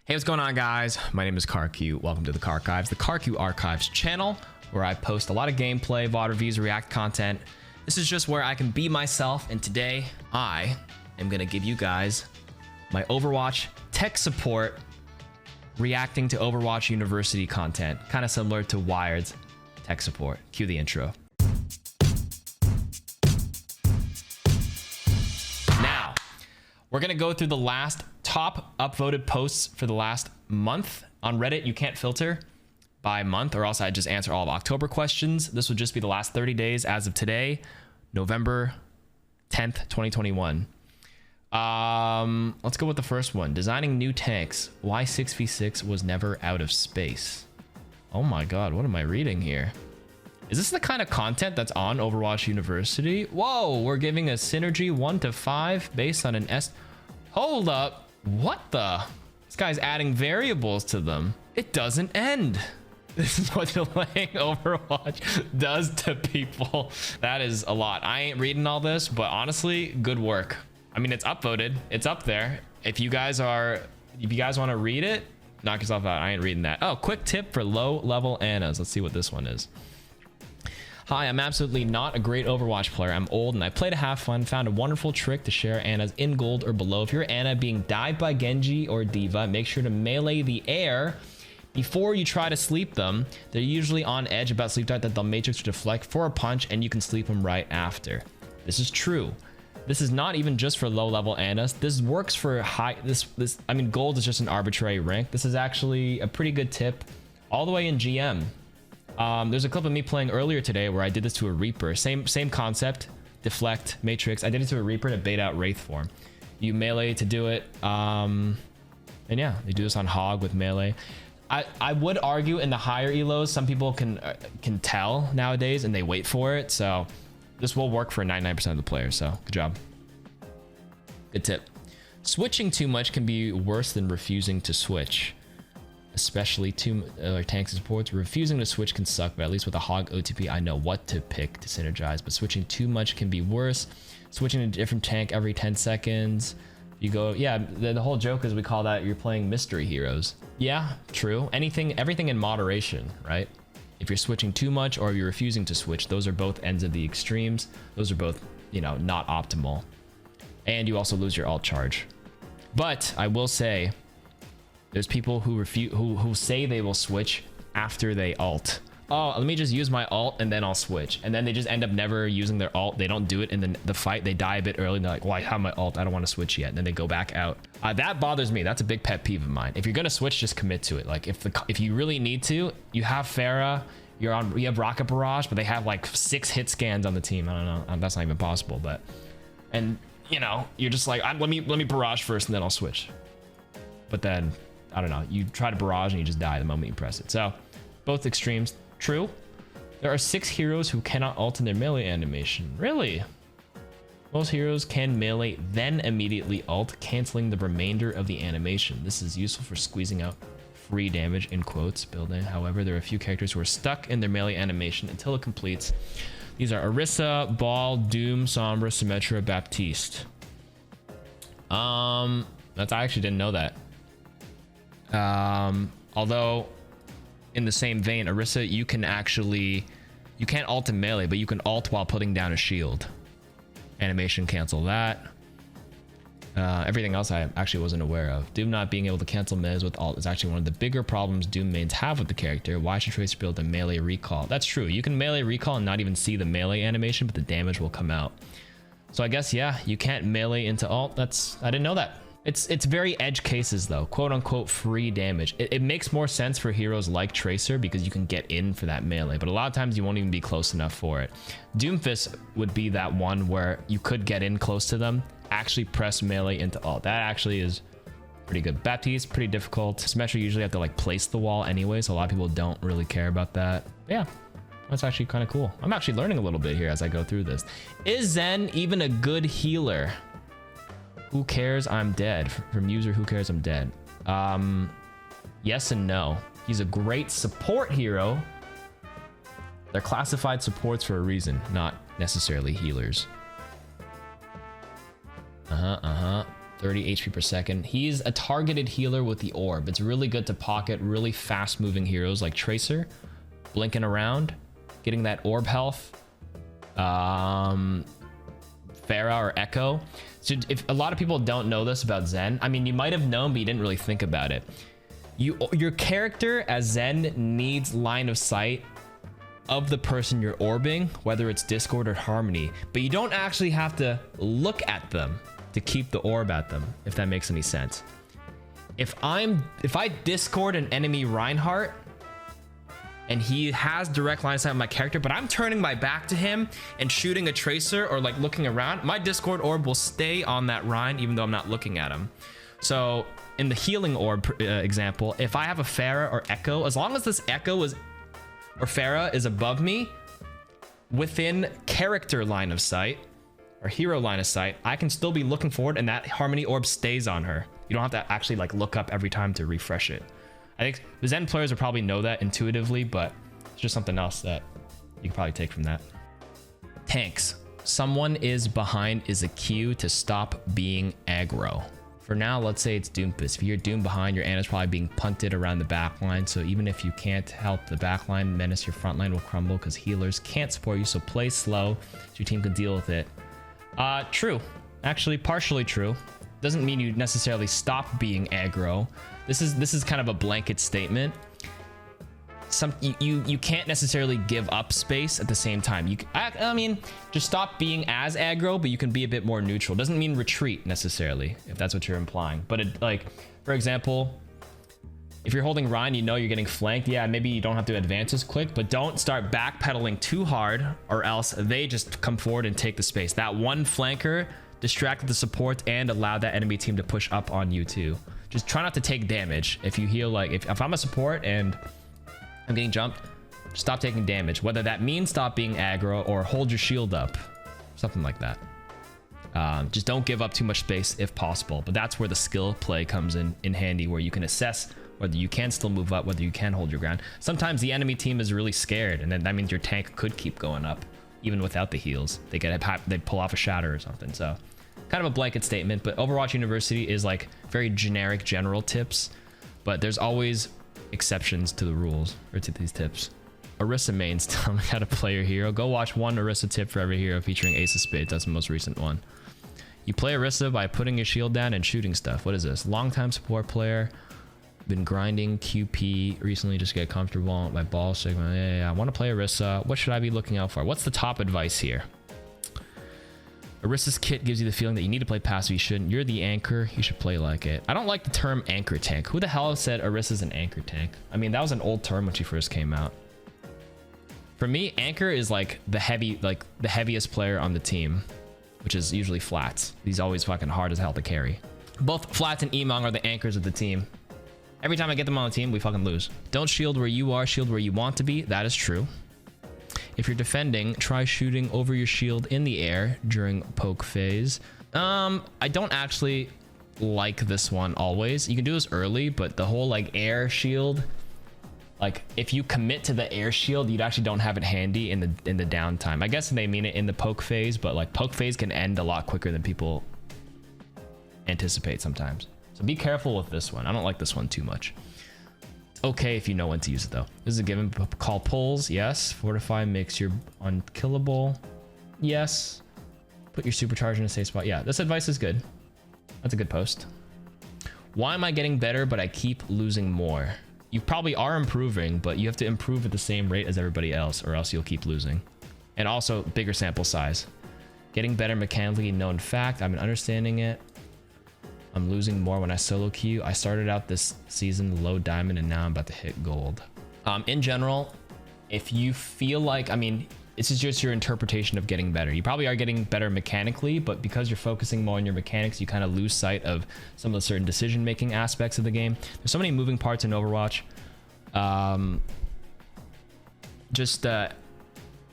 Hey, what's going on, guys? My name is KarQ. Welcome to the KarKives, the KarQ Archives channel, where I post a lot of gameplay, VOD reviews, React content. This is just where I can be myself, and today I am going to give you guys my Overwatch tech support reacting to OverwatchUniversity content, kind of similar to Wired's tech support. Cue the intro. Now, we're going to go through the last top upvoted posts for the last month. On Reddit, you can't filter by month, or else I just answer all of October questions. This would just be the last 30 days as of today, November 10th, 2021. Let's go with the first one. Designing new tanks. Why 6v6 was never out of space. Oh my god, what am I reading here? Is this the kind of content that's on Overwatch University? Whoa, we're giving a synergy 1 to 5 based on an S. Hold up. What the? This guy's adding variables to them. It doesn't end. This is what delaying Overwatch does to people. That is a lot. I ain't reading all this, but honestly, good work. I mean, it's upvoted. It's up there. If you guys want to read it, knock yourself out. I ain't reading that. Oh, quick tip for low level Annas. Let's see what this one is. Hi, I'm absolutely not a great Overwatch player. I'm old and I play to have fun. Found a wonderful trick to share Annas in gold or below. If you're Anna being dived by Genji or Diva, make sure to melee the air before you try to sleep them. They're usually on edge about sleep dart that they'll matrix or deflect for a punch, and you can sleep them right after. This is true. This is not even just for low level Annas. This works for high. I mean, gold is just an arbitrary rank. This is actually a pretty good tip all the way in GM. There's a clip of me playing earlier today where I did this to a Reaper. Same concept, deflect, matrix. I did it to a Reaper to bait out Wraith form. You melee to do it. And yeah, they do this on Hog with melee. I would argue in the higher elos, some people can tell nowadays and they wait for it. So this will work for 99% of the players. So good job. Good tip. Switching too much can be worse than refusing to switch. Especially tanks and supports. Refusing to switch can suck, but at least with a Hog OTP, I know what to pick to synergize. But switching too much can be worse. Switching to a different tank every 10 seconds. You go, yeah, the whole joke is we call that you're playing mystery heroes. Yeah, true. Everything in moderation, right? If you're switching too much or you're refusing to switch, those are both ends of the extremes. Those are both, not optimal. And you also lose your alt charge. But I will say, there's people who say they will switch after they ult. Oh, let me just use my ult and then I'll switch. And then they just end up never using their ult. They don't do it in the fight. They die a bit early and they're like, well, I have my ult. I don't want to switch yet. And then they go back out. That bothers me. That's a big pet peeve of mine. If you're going to switch, just commit to it. Like if you really need to, you have Pharah, you have Rocket Barrage, but they have like 6 hit scans on the team. I don't know. That's not even possible, but, and you're just like, let me barrage first and then I'll switch. But then, I don't know, you try to barrage and you just die the moment you press it. So both extremes, true. There are 6 heroes who cannot ult in their melee animation. Really? Most heroes can melee, then immediately ult, canceling the remainder of the animation. This is useful for squeezing out free damage in quotes building. However, there are a few characters who are stuck in their melee animation until it completes. These are ORISA, Ball, Doom, Sombra, Symmetra, Baptiste. I actually didn't know that. Although in the same vein, ORISA, you can't ult in melee, but you can ult while putting down a shield. Animation, cancel that. Everything else I actually wasn't aware of. Doom not being able to cancel melees with ult is actually one of the bigger problems Doom mains have with the character. Why should Tracer build a melee recall? That's true. You can melee recall and not even see the melee animation, but the damage will come out. So I guess, yeah, you can't melee into ult. I didn't know that. It's very edge cases though, quote unquote free damage. It makes more sense for heroes like Tracer because you can get in for that melee, but a lot of times you won't even be close enough for it. DOOMFIST would be that one where you could get in close to them, actually press melee into ult. That actually is pretty good. Baptiste, pretty difficult. Symmetra usually have to like place the wall anyway, so a lot of people don't really care about that. But yeah, that's actually kind of cool. I'm actually learning a little bit here as I go through this. Is Zen even a good healer? Who cares? I'm dead. From user, who cares? I'm dead. Yes and no. He's a great support hero. They're classified supports for a reason, not necessarily healers. 30 HP per second. He's a targeted healer with the orb. It's really good to pocket really fast moving heroes like Tracer, blinking around, getting that orb health. Pharah or Echo. So if a lot of people don't know this about Zen, I mean, you might have known, but you didn't really think about it. Your character as Zen needs line of sight of the person you're orbing, whether it's Discord or Harmony, but you don't actually have to look at them to keep the orb at them, if that makes any sense. If I Discord an enemy Reinhardt and he has direct line of sight of my character, but I'm turning my back to him and shooting a Tracer or like looking around, my Discord orb will stay on that Rein even though I'm not looking at him. So in the healing orb example, if I have a Pharah or Echo, as long as this Echo or Pharah is above me within character line of sight or hero line of sight, I can still be looking forward and that Harmony orb stays on her. You don't have to actually like look up every time to refresh it. I think the Zen players will probably know that intuitively, but it's just something else that you can probably take from that. Tanks. Someone is behind is a cue to stop being aggro. For now, let's say it's DOOMFIST. If you're Doom behind, your Ana's probably being punted around the backline. So even if you can't help the backline menace, your front line will crumble because healers can't support you. So play slow so your team can deal with it. True. Actually, partially true. Doesn't mean you necessarily stop being aggro. This is kind of a blanket statement. You can't necessarily give up space at the same time. I mean, just stop being as aggro, but you can be a bit more neutral. Doesn't mean retreat necessarily, if that's what you're implying. But it, like, for example, if you're holding Rein, you know you're getting flanked. Yeah, maybe you don't have to advance as quick, but don't start backpedaling too hard, or else they just come forward and take the space. That one flanker distracted the support and allowed that enemy team to push up on you too. Just try not to take damage. If you heal, like if I'm a support and I'm getting jumped, stop taking damage. Whether that means stop being aggro or hold your shield up, something like that. Just don't give up too much space if possible. But that's where the skill play comes in handy, where you can assess whether you can still move up, whether you can hold your ground. Sometimes the enemy team is really scared, and then that means your tank could keep going up even without the heals. They pull off a shatter or something. So kind of a blanket statement, but Overwatch University is like very generic general tips, but there's always exceptions to the rules or to these tips. ORISA mains tell me how to play your hero. Go watch one ORISA tip for every hero featuring Ace of Spades. That's the most recent one. You play ORISA by putting your shield down and shooting stuff. What is this? Long-time support player. Been grinding QP recently, just get comfortable. My ball segment. Yeah, I want to play ORISA. What should I be looking out for? What's the top advice here? ORISA's kit gives you the feeling that you need to play passive. You shouldn't. You're the anchor. You should play like it. I don't like the term anchor tank. Who the hell said ORISA's an anchor tank? I mean, that was an old term when she first came out. For me, anchor is like the heaviest player on the team, which is usually Flats. He's always fucking hard as hell to carry. Both Flats and Emong are the anchors of the team. Every time I get them on the team, we fucking lose. Don't shield where you are, shield where you want to be. That is true. If you're defending, try shooting over your shield in the air during poke phase. I don't actually like this one always. You can do this early, but the whole like air shield, like if you commit to the air shield, you actually don't have it handy in the downtime. I guess they mean it in the poke phase, but like poke phase can end a lot quicker than people anticipate sometimes. So be careful with this one. I don't like this one too much. Okay if you know when to use it though. This is a given. Call pulls, yes. Fortify makes you unkillable, yes. Put your supercharge in a safe spot. Yeah, this advice is good. That's a good post. Why am I getting better but I keep losing more? You probably are improving, but you have to improve at the same rate as everybody else, or else you'll keep losing. And also bigger sample size. Getting better mechanically, known fact. I've been understanding it. I'm losing more when I solo queue. I started out this season low diamond and now I'm about to hit gold. In general, if you feel like, I mean, this is just your interpretation of getting better. You probably are getting better mechanically, but because you're focusing more on your mechanics, you kind of lose sight of some of the certain decision-making aspects of the game. There's so many moving parts in Overwatch.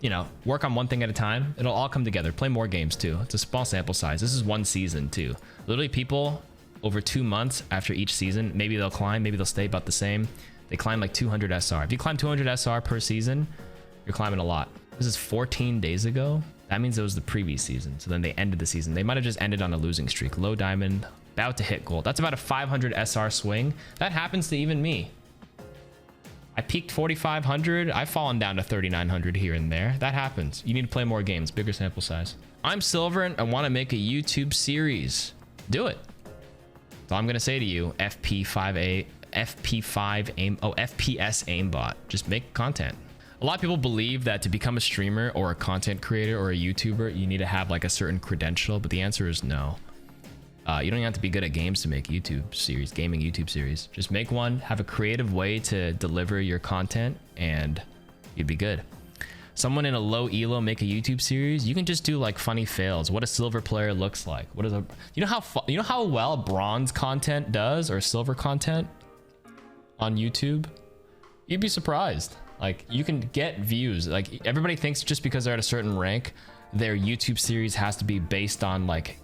You know, work on one thing at a time. It'll all come together. Play more games too. It's a small sample size. This is one season too. Literally people over 2 months after each season, maybe they'll climb, maybe they'll stay about the same. They climb like 200 SR. If you climb 200 SR per season, you're climbing a lot. This is 14 days ago. That means it was the previous season. So then they ended the season. They might have just ended on a losing streak. Low diamond, About to hit gold. That's about a 500 SR swing. That happens to even me. I peaked 4,500. I've fallen down to 3,900 here and there. That happens. You need to play more games, bigger sample size. I'm silver and I want to make a YouTube series. Do it. So I'm going to say to you, FP5 aim, FPS aimbot. Just make content. A lot of people believe that to become a streamer or a content creator or a YouTuber, you need to have like a certain credential, but the answer is no. You don't have to be good at games to make YouTube series, gaming YouTube series. Just make one, have a creative way to deliver your content, and you'd be good. Someone in a low elo make a YouTube series, you can just do like funny fails. What a silver player looks like. What is a, you know how well bronze content does or silver content on YouTube? You'd be surprised. Like, you can get views. Like, everybody thinks just because they're at a certain rank, their YouTube series has to be based on like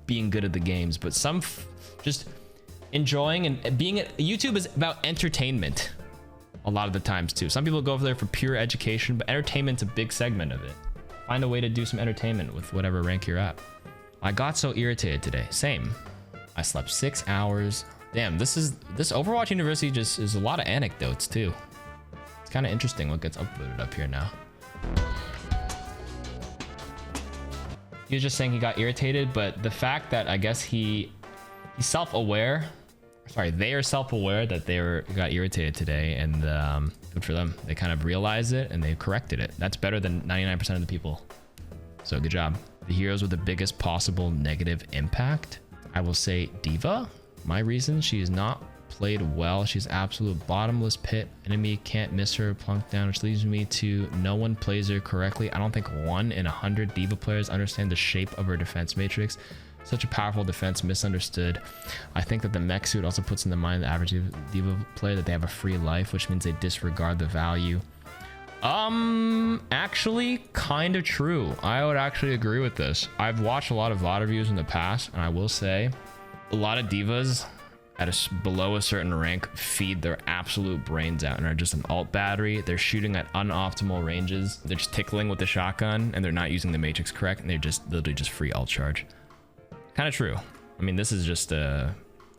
being good at the games, but some just enjoying and being YouTube is about entertainment a lot of the times too. Some people go over there for pure education, but entertainment's a big segment of it. Find a way to do some entertainment with whatever rank you're at. I got so irritated today. Same. I slept 6 hours. Damn, this Overwatch University just is a lot of anecdotes too. It's kind of interesting what gets uploaded up here now. He was just saying he got irritated, but the fact that I guess he's self-aware. Sorry, they are self-aware that they got irritated today, and good for them. They kind of realized it and they corrected it. That's better than 99% of the people. So good job. The heroes with the biggest possible negative impact. I will say D.Va. My reason, she is not played well. She's absolute bottomless pit. Enemy can't miss her, plunk down, which leads me to no one plays her correctly. I don't think 1 in 100 D.Va players understand the shape of her defense matrix. Such a powerful defense, misunderstood. I think that the mech suit also puts in the mind of the average D.Va player that they have a free life, which means they disregard the value. Actually, kind of true. I would actually agree with this. I've watched a lot of VOD reviews in the past, and I will say a lot of divas at below a certain rank feed their absolute brains out and are just an alt battery. They're shooting at unoptimal ranges. They're just tickling with the shotgun and they're not using the matrix correct, and they're just literally just free alt charge. Kind of true. I mean, this is just a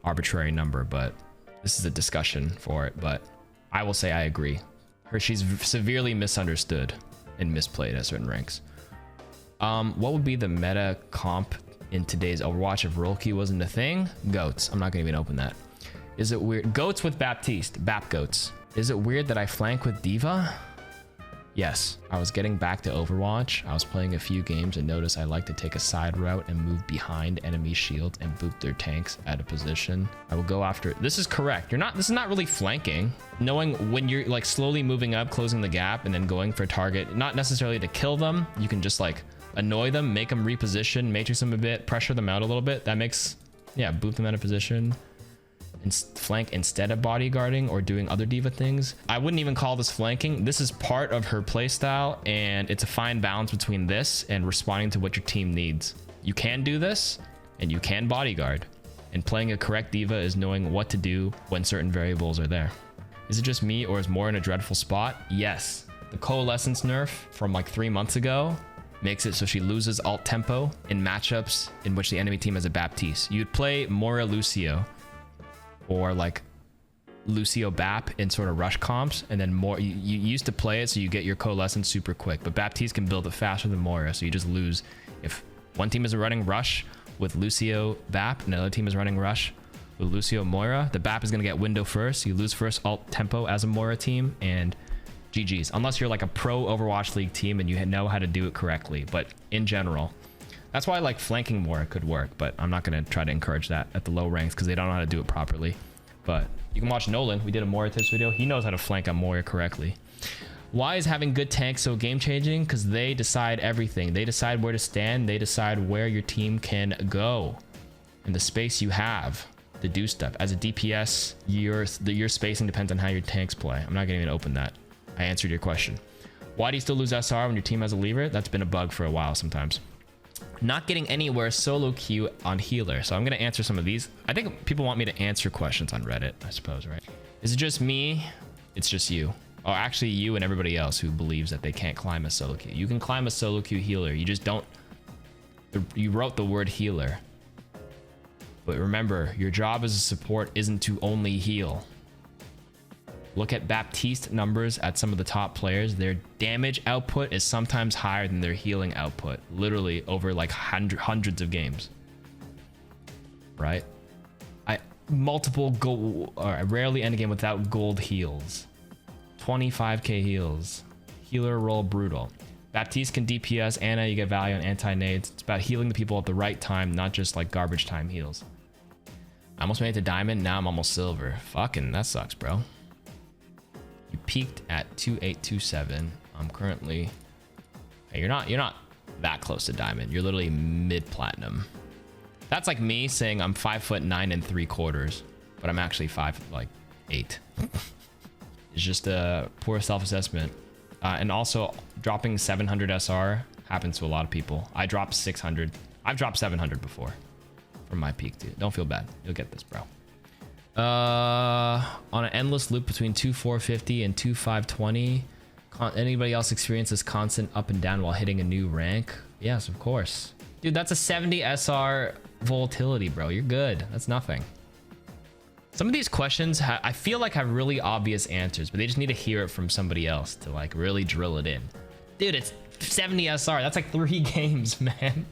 arbitrary number, but this is a discussion for it. But I will say I agree. She's severely misunderstood and misplayed at certain ranks. What would be the meta comp in today's Overwatch if Rolky wasn't a thing? Goats. I'm not gonna even open that. Is it weird? Goats with Baptiste. Bap goats. Is it weird that I flank with D.Va? Yes. I was getting back to Overwatch. I was playing a few games and noticed I like to take a side route and move behind enemy shields and boot their tanks out of position. I will go after. This is correct. This is not really flanking. Knowing when you're like slowly moving up, closing the gap, and then going for a target, not necessarily to kill them. You can just like annoy them, make them reposition, matrix them a bit, pressure them out a little bit. That makes, yeah, boot them out of position and flank instead of bodyguarding or doing other D.Va things. I wouldn't even call this flanking. This is part of her playstyle, and it's a fine balance between this and responding to what your team needs. You can do this and you can bodyguard, and playing a correct D.Va is knowing what to do when certain variables are there. Is it just me, or is Moira in a dreadful spot? Yes. The Coalescence nerf from like 3 months ago makes it so she loses alt tempo in matchups in which the enemy team has a Baptiste. You'd play Moira Lucio or like Lucio Bap in sort of rush comps, and then more you used to play it so you get your Coalescence super quick, but Baptiste can build it faster than Moira, so you just lose. If one team is running rush with Lucio Bap and another team is running rush with Lucio Moira, the Bap is going to get window first. You lose first alt tempo as a Moira team, and GG's, unless you're like a pro Overwatch League team and you know how to do it correctly. But in general, that's why like flanking Moira could work, but I'm not going to try to encourage that at the low ranks because they don't know how to do it properly. But you can watch Nolan. We did a Moira tips video. He knows how to flank on Moira correctly. Why is having good tanks so game changing? Because they decide everything. They decide where to stand. They decide where your team can go and the space you have to do stuff. As a DPS, your spacing depends on how your tanks play. I'm not going to even open that. I answered your question. Why do you still lose SR when your team has a lever? That's been a bug for a while sometimes. Not getting anywhere solo queue on healer. So I'm going to answer some of these. I think people want me to answer questions on Reddit, I suppose, right? Is it just me? It's just you. Oh, actually you and everybody else who believes that they can't climb a solo queue. You can climb a solo queue healer. You just don't. You wrote the word healer, But remember, your job as a support isn't to only heal. Look at Baptiste numbers at some of the top players. Their damage output is sometimes higher than their healing output, literally over like hundreds of games. Right? I rarely end a game without gold heals. 25k heals. Healer roll brutal. Baptiste can DPS. Anna, you get value on anti-nades. It's about healing the people at the right time, not just like garbage time heals. I almost made it to diamond. Now I'm almost silver. Fucking, that sucks, bro. You peaked at 2827. I'm currently... Hey, you're not that close to diamond. You're literally mid-platinum. That's like me saying I'm 5'9" and 3/4, but I'm actually 5'8". It's just a poor self-assessment. And also dropping 700 SR happens to a lot of people. I dropped 600. I've dropped 700 before from my peak, dude. Don't feel bad. You'll get this, bro. On an endless loop between 2450 and 2520. Anybody else experience this constant up and down while hitting a new rank? Yes, of course. Dude, that's a 70 SR volatility, bro. You're good. That's nothing. Some of these questions I feel like have really obvious answers, but they just need to hear it from somebody else to like really drill it in. Dude, it's 70 SR. That's like 3 games, man.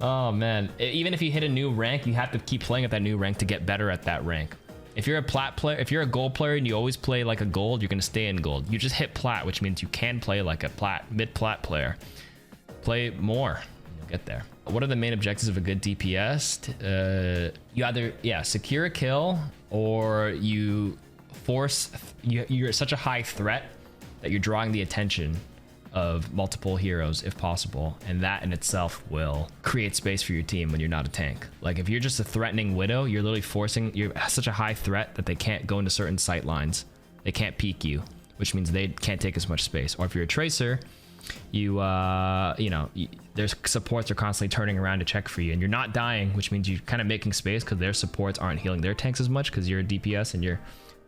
Oh man, even if you hit a new rank, you have to keep playing at that new rank to get better at that rank. If you're a plat player, if you're a gold player and you always play like a gold, you're gonna stay in gold. You just hit plat, which means you can play like a mid-plat player. Play more, you'll get there. What are the main objectives of a good DPS? You either secure a kill, or you force you're such a high threat that you're drawing the attention of multiple heroes if possible, and that in itself will create space for your team when you're not a tank. Like if you're just a threatening widow, you're literally you're such a high threat that they can't go into certain sight lines. They can't peek you, which means they can't take as much space. Or if you're a tracer, there's supports are constantly turning around to check for you, and you're not dying, which means you're kind of making space because their supports aren't healing their tanks as much because you're a DPS and you're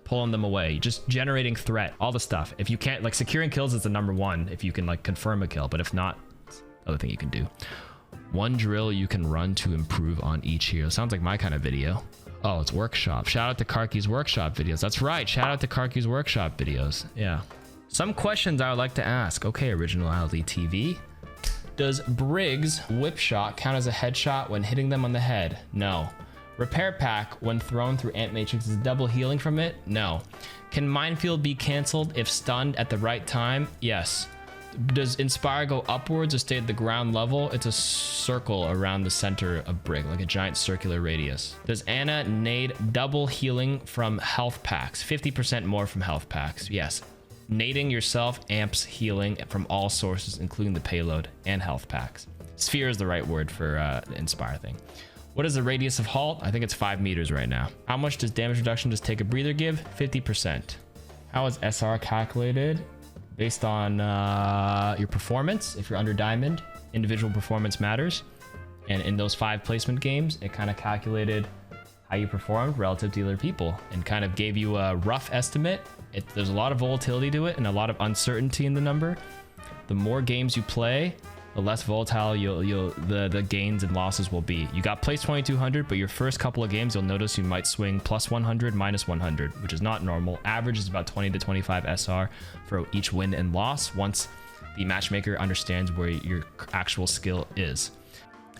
pulling them away, just generating threat, all the stuff. If you can't, like, securing kills is the #1 if you can like confirm a kill, but if not, it's the other thing you can do. One drill you can run to improve on each hero. Sounds like my kind of video. Oh, it's workshop. Shout out to KarQ's workshop videos. That's right, shout out to KarQ's workshop videos. Yeah. Some questions I would like to ask. Okay, Originality TV. Does Briggs whip shot count as a headshot when hitting them on the head? No. Repair pack when thrown through ant matrix is double healing from it? No. Can minefield be cancelled if stunned at the right time? Yes. Does inspire go upwards or stay at the ground level? It's a circle around the center of Brig, like a giant circular radius. Does Anna nade double healing from health packs? 50% more from health packs. Yes. Nading yourself amps healing from all sources, including the payload and health packs. Sphere is the right word for the inspire thing. What is the radius of halt? I think it's 5 meters right now. How much does damage reduction just take a breather give? 50%. How is SR calculated? Based on your performance. If you're under diamond, individual performance matters. And in those 5 placement games, it kind of calculated how you performed relative to other people and kind of gave you a rough estimate. There's a lot of volatility to it and a lot of uncertainty in the number. The more games you play, the less volatile the gains and losses will be. You got place 2200, but your first couple of games, you'll notice you might swing plus 100, minus 100, which is not normal. Average is about 20 to 25 SR for each win and loss once the matchmaker understands where your actual skill is.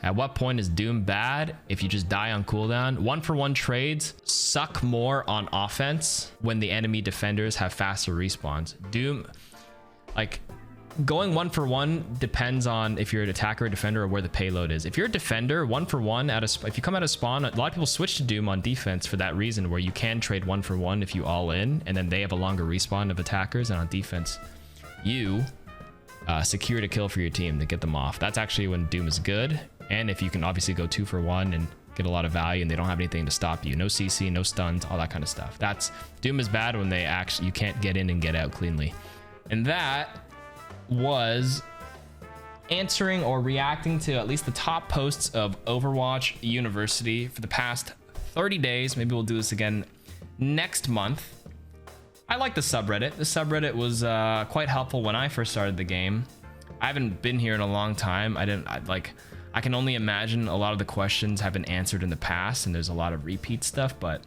At what point is Doom bad? If you just die on cooldown. 1-for-1 trades suck more on offense when the enemy defenders have faster respawns. Doom, like, going 1-for-1 depends on if you're an attacker or defender or where the payload is. If you're a defender, 1-for-1 if you come out of spawn, a lot of people switch to Doom on defense for that reason, where you can trade 1-for-1 if you all in, and then they have a longer respawn of attackers, and on defense, you secured a kill for your team to get them off. That's actually when Doom is good. And if you can obviously go 2-for-1 and get a lot of value and they don't have anything to stop you, no CC, no stuns, all that kind of stuff. Doom is bad when you can't get in and get out cleanly. And that was answering or reacting to at least the top posts of Overwatch University for the past 30 days. Maybe we'll do this again next month. I like the subreddit. The subreddit was I can only imagine a lot of the questions have been answered in the past and there's a lot of repeat stuff, but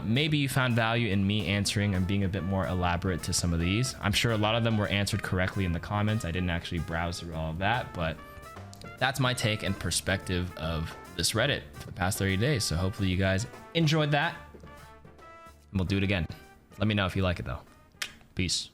maybe you found value in me answering and being a bit more elaborate to some of these. I'm sure a lot of them were answered correctly in the comments. I didn't actually browse through all of that, but that's my take and perspective of this Reddit for the past 30 days. So hopefully you guys enjoyed that. And we'll do it again. Let me know if you like it though. Peace.